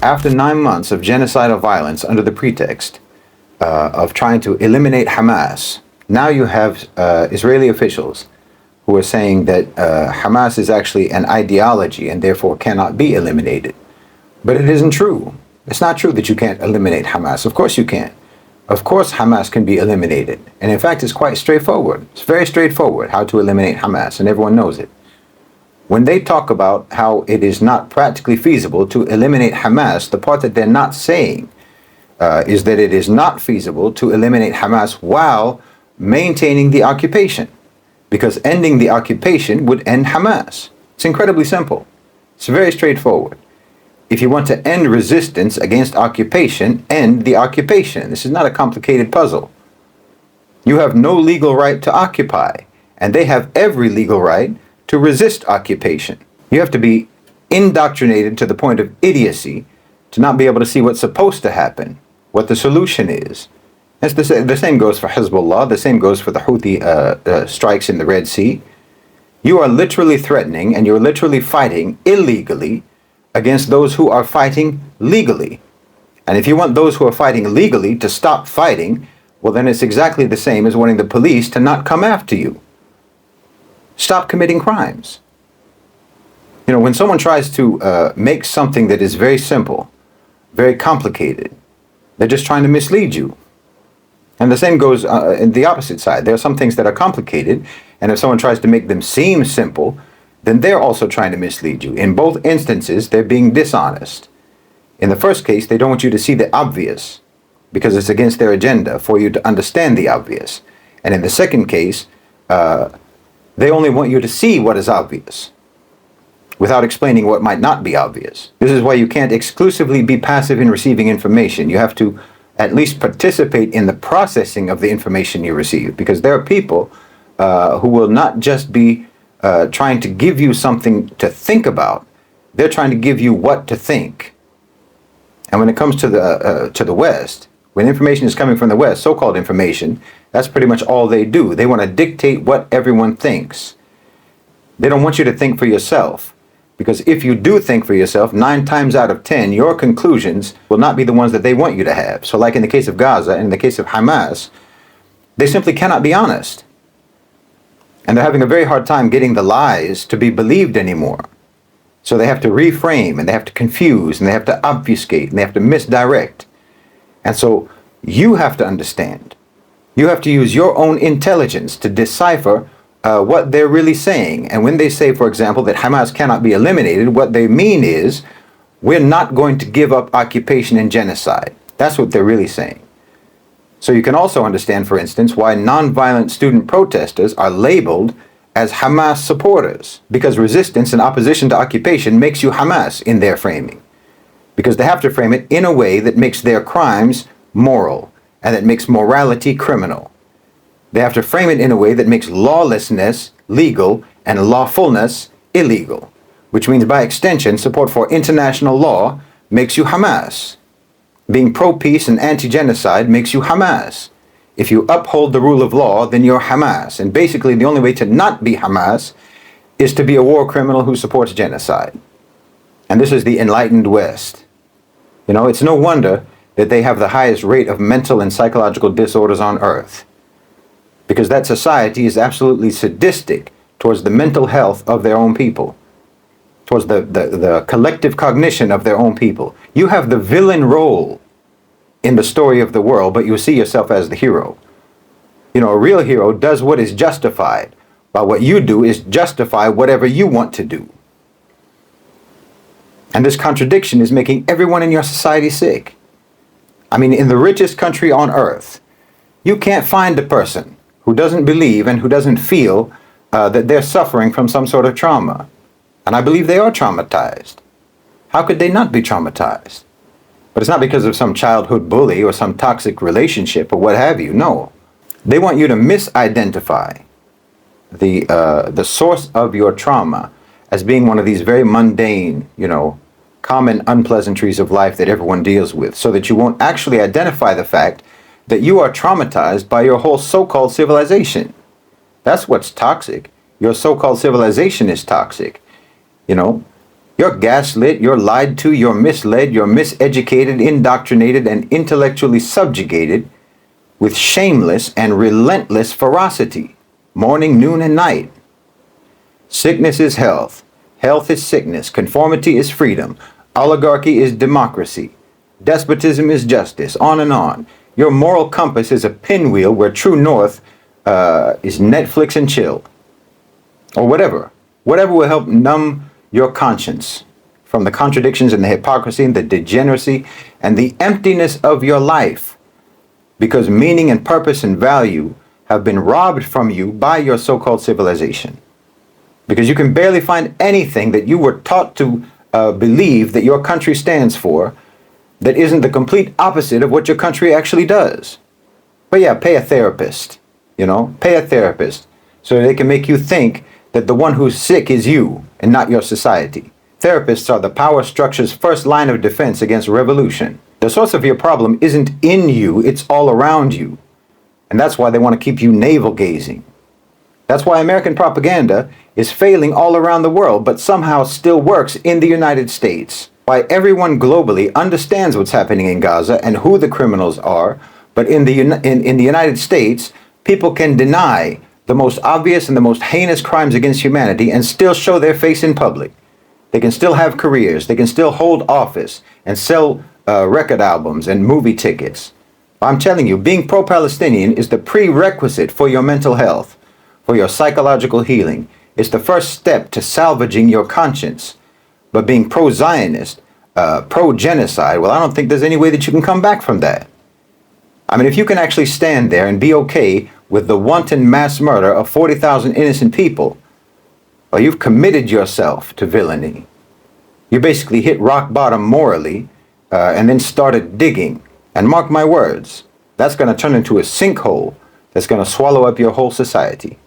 After 9 months of genocidal violence under the pretext of trying to eliminate Hamas, now you have Israeli officials who are saying that Hamas is actually an ideology and therefore cannot be eliminated. But it isn't true. It's not true that you can't eliminate Hamas. Of course you can. Of course Hamas can be eliminated. And in fact, it's quite straightforward. It's very straightforward how to eliminate Hamas, and everyone knows it. When they talk about how it is not practically feasible to eliminate Hamas, the part that they're not saying is that it is not feasible to eliminate Hamas while maintaining the occupation, because ending the occupation would end Hamas. It's incredibly simple. It's very straightforward. If you want to end resistance against occupation, end the occupation. This is not a complicated puzzle. You have no legal right to occupy, and they have every legal right to resist occupation. You have to be indoctrinated to the point of idiocy to not be able to see what's supposed to happen, what the solution is. That's the same goes for Hezbollah, the same goes for the Houthi strikes in the Red Sea. You are literally threatening and you're literally fighting illegally against those who are fighting legally. And if you want those who are fighting legally to stop fighting, well, then it's exactly the same as wanting the police to not come after you. Stop committing crimes. You know, when someone tries to make something that is very simple, very complicated, they're just trying to mislead you. And the same goes in the opposite side. There are some things that are complicated, and if someone tries to make them seem simple, then they're also trying to mislead you. In both instances, they're being dishonest. In the first case, they don't want you to see the obvious, because it's against their agenda for you to understand the obvious. And in the second case, they only want you to see what is obvious without explaining what might not be obvious. This is why you can't exclusively be passive in receiving information. You have to at least participate in the processing of the information you receive, because there are people who will not just be trying to give you something to think about. They're trying to give you what to think. And when it comes to the West, when information is coming from the West, so-called information, that's pretty much all they do. They want to dictate what everyone thinks. They don't want you to think for yourself. Because if you do think for yourself, 9 times out of 10, your conclusions will not be the ones that they want you to have. So like in the case of Gaza and in the case of Hamas, they simply cannot be honest. And they're having a very hard time getting the lies to be believed anymore. So they have to reframe, and they have to confuse, and they have to obfuscate, and they have to misdirect. And so you have to understand. You have to use your own intelligence to decipher what they're really saying. And when they say, for example, that Hamas cannot be eliminated, what they mean is, we're not going to give up occupation and genocide. That's what they're really saying. So you can also understand, for instance, why nonviolent student protesters are labeled as Hamas supporters, because resistance and opposition to occupation makes you Hamas in their framing. Because they have to frame it in a way that makes their crimes moral and that makes morality criminal. They have to frame it in a way that makes lawlessness legal and lawfulness illegal, which means by extension, support for international law makes you Hamas. Being pro-peace and anti-genocide makes you Hamas. If you uphold the rule of law, then you're Hamas. And basically the only way to not be Hamas is to be a war criminal who supports genocide. And this is the enlightened West. You know, it's no wonder that they have the highest rate of mental and psychological disorders on earth, because that society is absolutely sadistic towards the mental health of their own people, towards the collective cognition of their own people. You have the villain role in the story of the world, but you see yourself as the hero. You know, a real hero does what is justified, while what you do is justify whatever you want to do. And this contradiction is making everyone in your society sick. I mean, in the richest country on earth, you can't find a person who doesn't believe and who doesn't feel that they're suffering from some sort of trauma. And I believe they are traumatized. How could they not be traumatized? But it's not because of some childhood bully or some toxic relationship or what have you. No. They want you to misidentify the source of your trauma as being one of these very mundane, you know, common unpleasantries of life that everyone deals with, so that you won't actually identify the fact that you are traumatized by your whole so-called civilization. That's what's toxic. Your so-called civilization is toxic. You know, You're gaslit, you're lied to, you're misled, you're miseducated, indoctrinated, and intellectually subjugated with shameless and relentless ferocity, morning, noon, and night. Sickness is health. Health is sickness. Conformity is freedom. Oligarchy is democracy. Despotism is justice. On and on. Your moral compass is a pinwheel where true north is Netflix and chill. Or whatever. Whatever will help numb your conscience from the contradictions and the hypocrisy and the degeneracy and the emptiness of your life. Because meaning and purpose and value have been robbed from you by your so-called civilization. Because you can barely find anything that you were taught to believe that your country stands for that isn't the complete opposite of what your country actually does. But yeah, pay a therapist, pay a therapist so they can make you think that the one who's sick is you and not your society. Therapists are the power structure's first line of defense against revolution. The source of your problem isn't in you, it's all around you. And that's why they want to keep you navel-gazing. That's why American propaganda is failing all around the world, but somehow still works in the United States. Why everyone globally understands what's happening in Gaza and who the criminals are, but in the United States, people can deny the most obvious and the most heinous crimes against humanity and still show their face in public. They can still have careers, they can still hold office and sell record albums and movie tickets. I'm telling you, being pro-Palestinian is the prerequisite for your mental health, for your psychological healing. It's the first step to salvaging your conscience. But being pro-Zionist, pro-genocide, well, I don't think there's any way that you can come back from that. I mean, if you can actually stand there and be okay with the wanton mass murder of 40,000 innocent people, well, you've committed yourself to villainy. You basically hit rock bottom morally and then started digging. And mark my words, that's going to turn into a sinkhole that's going to swallow up your whole society.